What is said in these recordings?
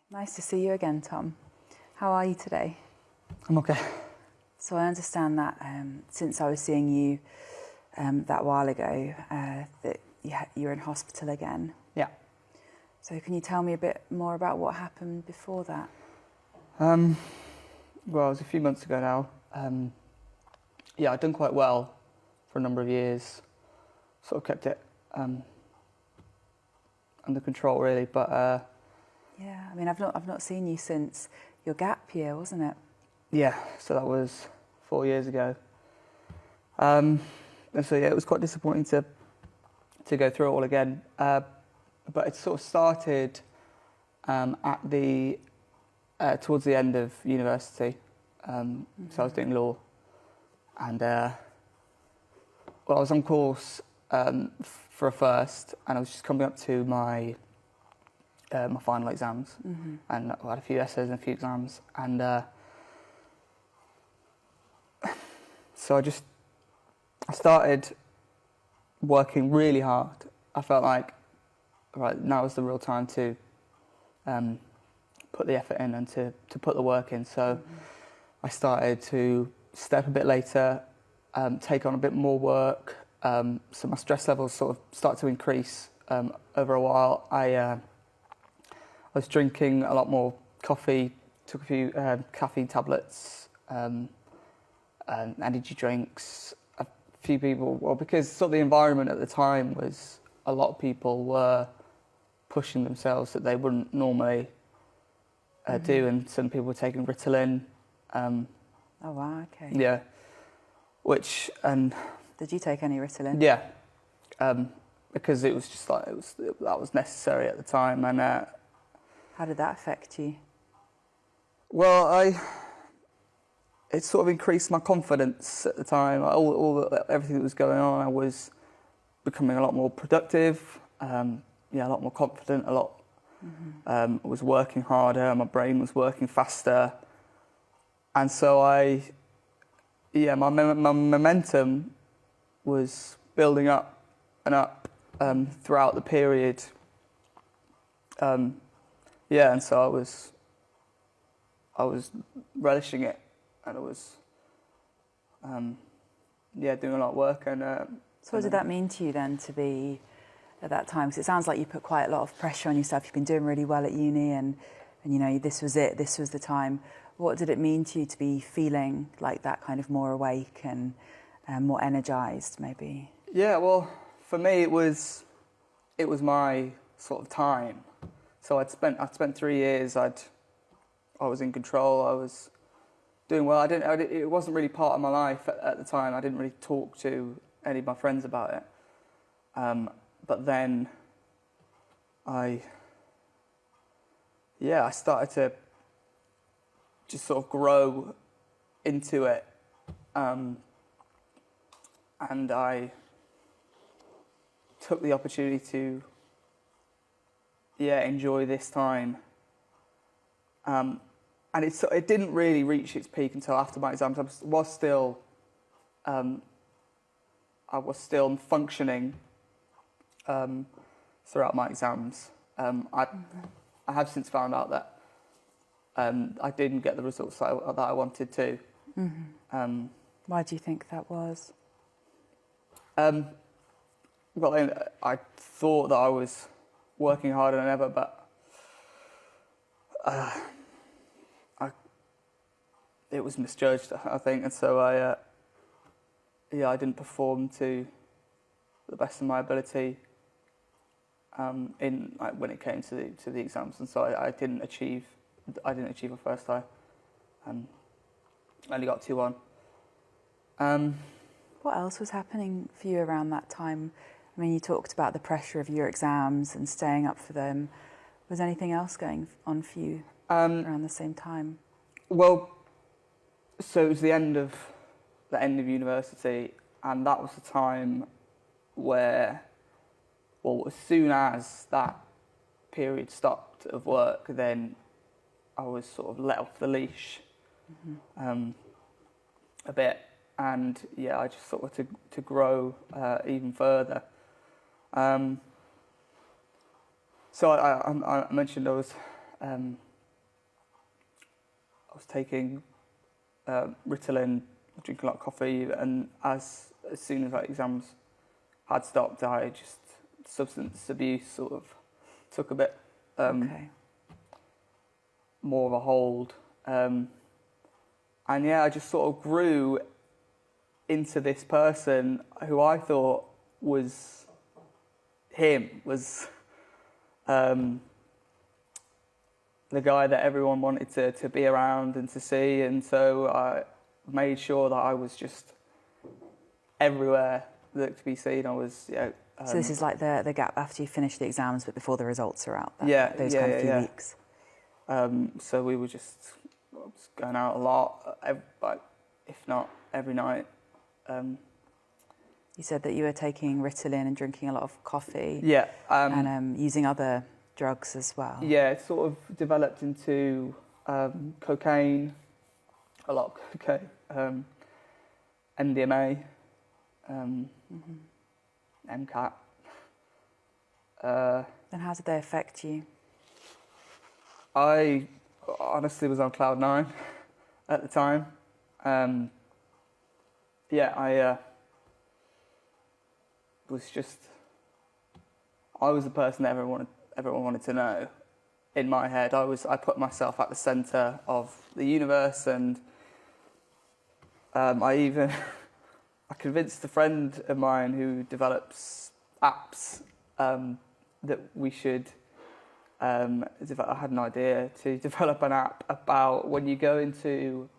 Nice to see you again, Tom. How are you today? I'm okay. So I understand that since I was seeing you that while ago, that you're in hospital again. Yeah. So can you tell me a bit more about what happened before that? Well, it was a few months ago now. I'd done quite well for a number of years. Sort of kept it under control, really. But Yeah, I mean, I've not seen you since your gap year, wasn't it? yeah, so that was 4 years ago. And so yeah, it was quite disappointing to go through it all again. But it sort of started at the towards the end of university. So I was doing law, and I was on course for a first, and I was just coming up to my my final exams, and I had a few essays and a few exams, and so I started working really hard. I felt like, right, now is the real time to put the effort in and to put the work in. So I started to step a bit later, take on a bit more work. So my stress levels sort of start to increase over a while. I was drinking a lot more coffee, took a few caffeine tablets, and energy drinks. A few people, well, because sort of the environment at the time was a lot of people were pushing themselves that they wouldn't normally do, and some people were taking Ritalin. Oh wow, okay. Yeah, and did you take any Ritalin? Yeah, because it was just like that was necessary at the time, and how did that affect you? Well, it sort of increased my confidence at the time. Everything that was going on, I was becoming a lot more productive. A lot more confident. I was working harder. My brain was working faster, and so my momentum was building up and up throughout the period. And so I was relishing it, and I was doing a lot of work. And so what did that mean to you then, to be at that time? Because it sounds like you put quite a lot of pressure on yourself. You've been doing really well at uni, and you know, this was it, this was the time. What did it mean to you to be feeling like that, kind of more awake and more energized, maybe? Yeah, well, for me it was my sort of time. So I'd spent 3 years. I was in control. I was doing well. It wasn't really part of my life at the time. I didn't really talk to any of my friends about it. But then I started to just sort of grow into it. And I took the opportunity to enjoy this time. And it didn't really reach its peak until after my exams. I was still functioning throughout my exams. I have since found out that I didn't get the results that I wanted to. Why do you think that was? Well, I thought that I was working harder than ever, but it was misjudged, I think, and so I didn't perform to the best of my ability when it came to the exams, and so I didn't achieve a first time. I only got 2-1. What else was happening for you around that time? I mean, you talked about the pressure of your exams and staying up for them. Was anything else going on for you around the same time? Well, so it was the end of university, and that was the time where, well, as soon as that period stopped of work, then I was sort of let off the leash a bit, and I just sort of to grow even further. So I mentioned I was was taking Ritalin, drinking a lot of coffee, and as soon as like exams had stopped, substance abuse sort of took a bit more of a hold. And yeah, I just sort of grew into this person who I thought was the guy that everyone wanted to be around and to see. And so I made sure that I was just everywhere that to be seen. I was, so this is like the gap after you finish the exams, but before the results are out. Those kind of few weeks. So we were just going out a lot, if not every night. You said that you were taking Ritalin and drinking a lot of coffee. Yeah. And using other drugs as well. Yeah, it sort of developed into cocaine, a lot of cocaine, MDMA, MCAT. And how did they affect you? I honestly was on cloud 9 at the time. I was the person that everyone wanted to know. In my head, I put myself at the centre of the universe, and I convinced a friend of mine who develops apps that we should. I had an idea to develop an app about when you go into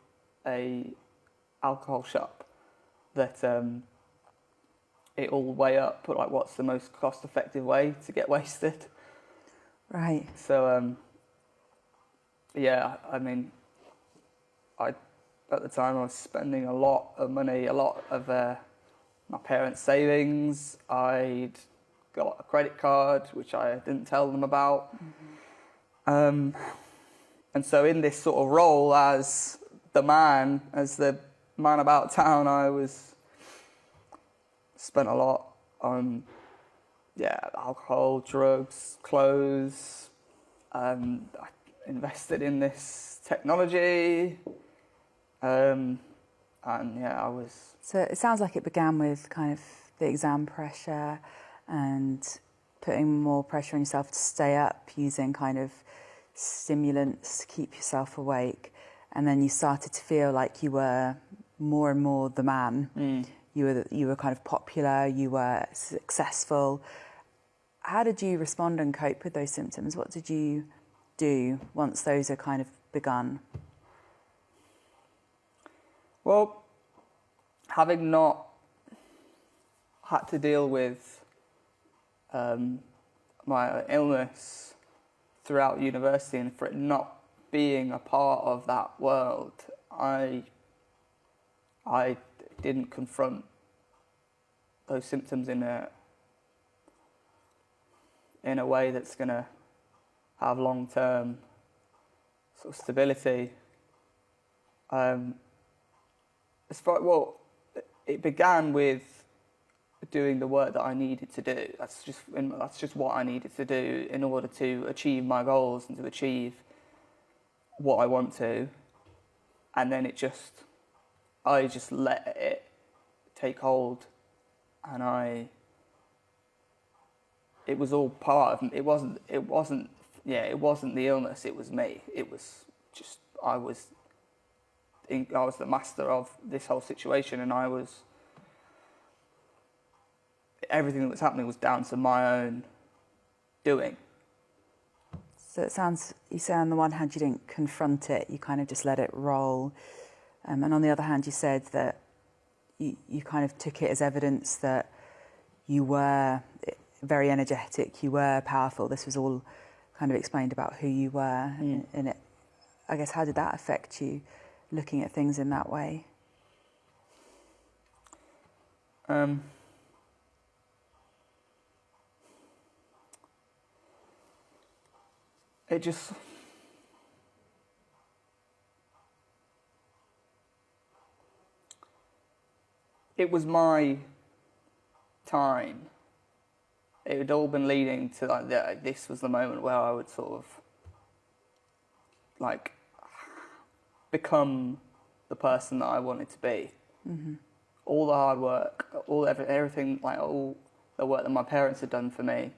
a alcohol shop that it will weigh up like what's the most cost-effective way to get wasted. Right. So at the time I was spending a lot of money, a lot of my parents' savings. I'd got a credit card which I didn't tell them about. And so in this sort of role as the man about town, I was spent a lot on alcohol, drugs, clothes. I invested in this technology, I was. So it sounds like it began with kind of the exam pressure and putting more pressure on yourself to stay up, using kind of stimulants to keep yourself awake, and then you started to feel like you were more and more the man. You were kind of popular, you were successful. How did you respond and cope with those symptoms? What did you do once those are kind of begun? Well, having not had to deal with my illness throughout university, and for it not being a part of that world, I didn't confront those symptoms in a way that's going to have long-term sort of stability. It began with doing the work that I needed to do. That's just what I needed to do in order to achieve my goals and to achieve what I want to. And then I just let it take hold, and it was all part of it. Wasn't the illness, it was me. It was just I was the master of this whole situation, and everything that was happening was down to my own doing. So it sounds, you say on the one hand you didn't confront it, you kind of just let it roll. And on the other hand you said that you kind of took it as evidence that you were very energetic, you were powerful. This was all kind of explained about who you were. And I guess, how did that affect you, looking at things in that way? It was my time. It had all been leading to this was the moment where I would sort of become the person that I wanted to be. Mm-hmm. All the hard work, everything, like all the work that my parents had done for me,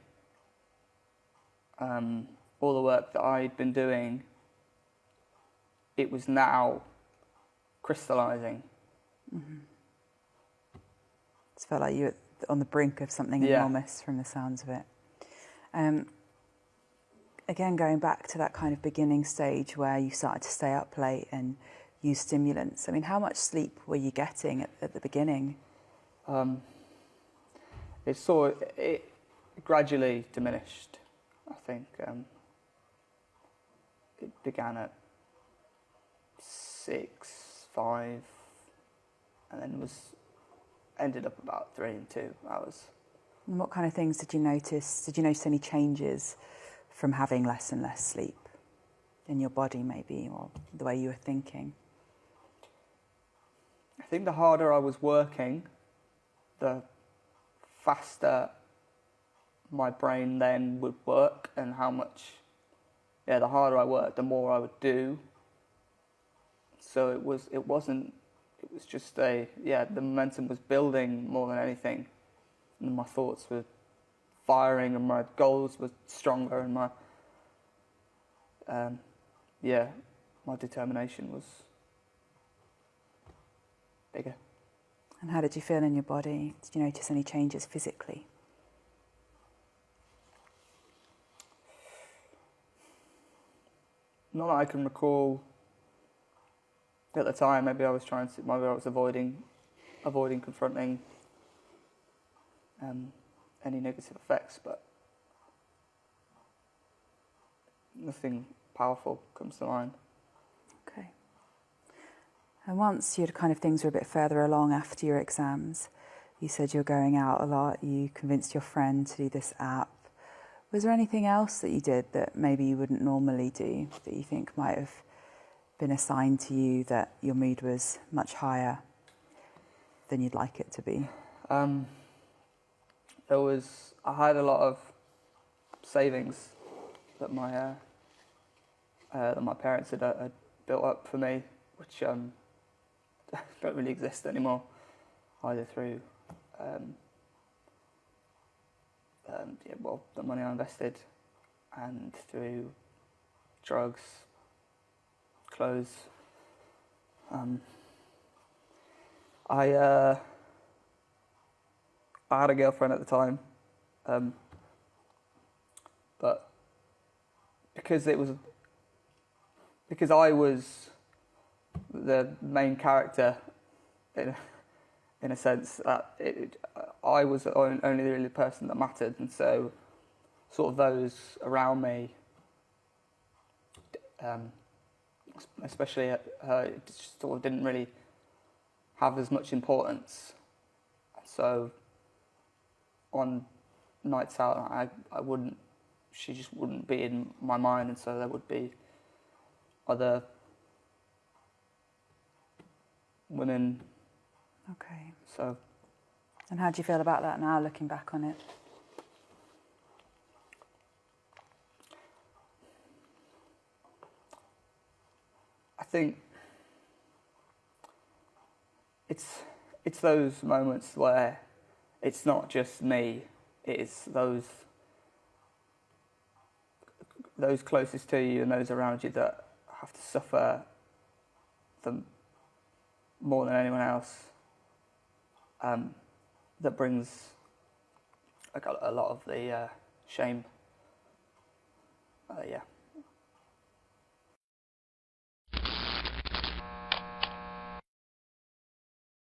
all the work that I'd been doing, it was now crystallising. Mm-hmm. It felt like you were on the brink of something enormous from the sounds of it. Again, going back to that kind of beginning stage where you started to stay up late and use stimulants. I mean, how much sleep were you getting at the beginning? It gradually diminished. I think it began at 6, 5, and then ended up about 3 and 2 hours. And what kind of things did you notice? Did you notice any changes from having less and less sleep in your body, maybe, or the way you were thinking? I think the harder I was working, the faster my brain then would work, and the harder I worked, the more I would do. So it was just the momentum was building more than anything. And my thoughts were firing, and my goals were stronger, and my determination was bigger. And how did you feel in your body? Did you notice any changes physically? Not that I can recall at the time. Maybe I was avoiding confronting any negative effects, but nothing powerful comes to mind. Okay. And once things were a bit further along after your exams, you said you were going out a lot, you convinced your friend to do this app. Was there anything else that you did that maybe you wouldn't normally do, that you think might have been a sign to you that your mood was much higher than you'd like it to be? I had a lot of savings that my parents had built up for me, which don't really exist anymore, either through the money I invested, and through drugs, clothes. I had a girlfriend at the time, but because I was the main character in a sense, that I was only really the person that mattered, and so sort of those around me, especially her, it just sort of didn't really have as much importance. So on nights out, she just wouldn't be in my mind, and so there would be other women. Okay. So. And how do you feel about that now, looking back on it? I think it's those moments where it's not just me, it's those closest to you and those around you that have to suffer them more than anyone else. That brings a lot of the shame. Yeah.